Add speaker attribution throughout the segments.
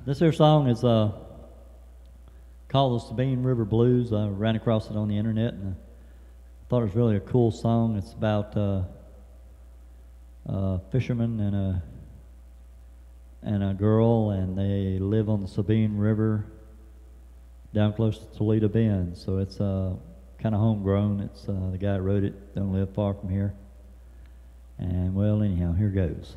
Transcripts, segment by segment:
Speaker 1: This here song is called the Sabine River Blues. I ran across it on the internet and I thought it was really a cool song. It's about a fisherman and a girl, and they live on the Sabine River down close to Toledo Bend. So it's kind of homegrown. It's the guy that wrote it don't live far from here. And well, anyhow, here goes.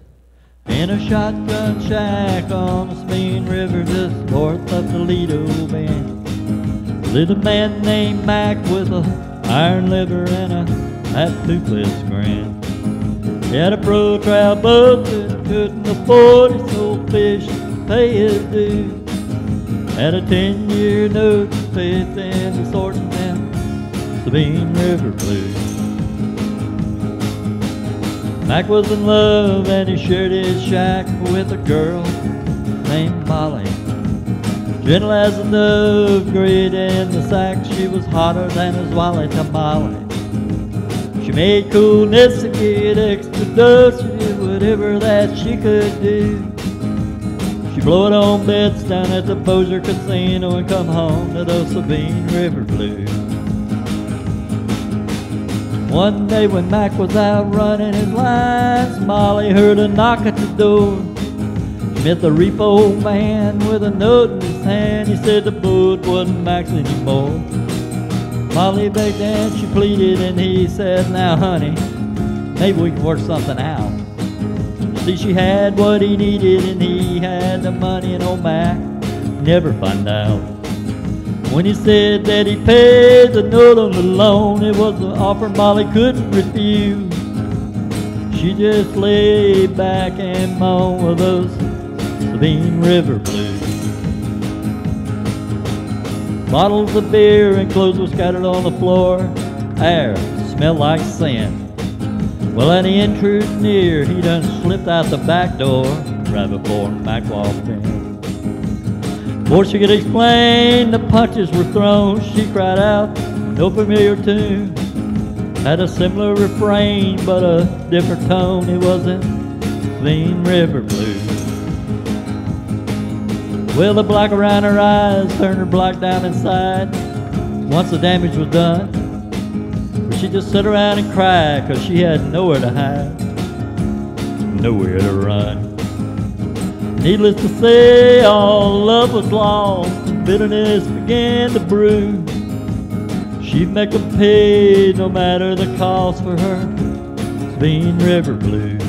Speaker 1: In a shotgun shack on the Sabine River just north of Toledo Bend lived a man named Mac with a iron liver and a half-toothless grin. He had a pro-trout boat that couldn't afford it, sold fish to pay his dues. Had a 10-year note to faith in the sorting them Sabine River Blues. Mac was in love and he shared his shack with a girl named Molly. Gentle as a dove, great in the sack, she was hotter than a Swally tamale. She made coolness to get extra dust, she did whatever that she could do. She blowed on bets down at the Bossier Casino and come home to those Sabine River Blues. One day when Mac was out running his lines, Molly heard a knock at the door. She met the repo man with a note in his hand. He said the boat wasn't Mac's anymore. Molly begged and she pleaded, and he said, now honey, maybe we can work something out. See, she had what he needed and he had the money, and old Mac never found out. When he said that he paid the note on the loan, it was an offer Molly couldn't refuse. She just lay back and moaned with those Sabine River Blues. Bottles of beer and clothes were scattered on the floor. Air smelled like sin. Well, any intrude near, he done slipped out the back door right before Mac walked in. Before she could explain, the punches were thrown. She cried out, no familiar tune. Had a similar refrain, but a different tone. It wasn't Sabine River Blues. Well, the black around her eyes turned her black down inside. Once the damage was done, she just sat around and cried, 'cause she had nowhere to hide, nowhere to run. Needless to say, all love was lost and bitterness began to brew. She'd make them pay no matter the cost for her Sabine River Blues.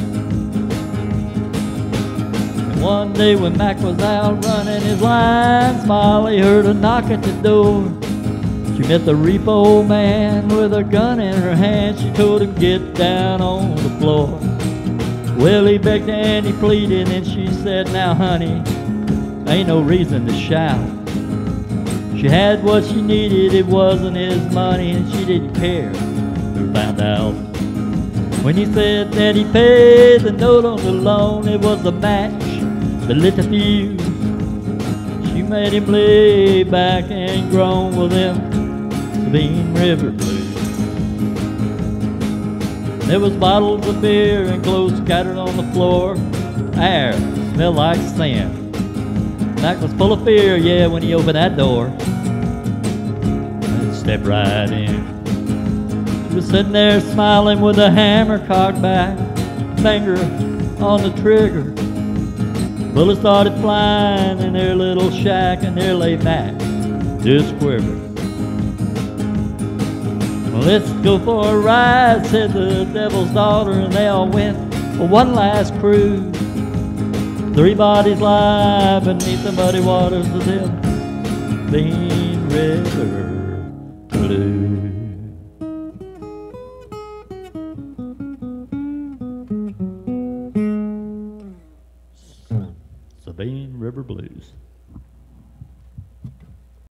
Speaker 1: And one day when Mac was out running his lines, Molly heard a knock at the door. She met the repo man with a gun in her hand. She told him get down on the floor. Well, he begged and he pleaded, and she said, now honey, ain't no reason to shout. She had what she needed, it wasn't his money, and she didn't care who found out. When he said that he paid the note on the loan, it was a match that lit the fuse. She made him lay back and groan with them Sabine River Blues. There was bottles of beer and clothes scattered on the floor. Air smelled like sin. Mac was full of fear, yeah, when he opened that door and stepped right in. He was sitting there smiling with a hammer cocked back, finger on the trigger. Bullets started flying in their little shack, and there lay Mac, just quivering. Let's go for a ride, said the devil's daughter, and they all went for one last cruise. 3 bodies lie beneath the muddy waters of the Sabine River Blues. Sabine River Blues.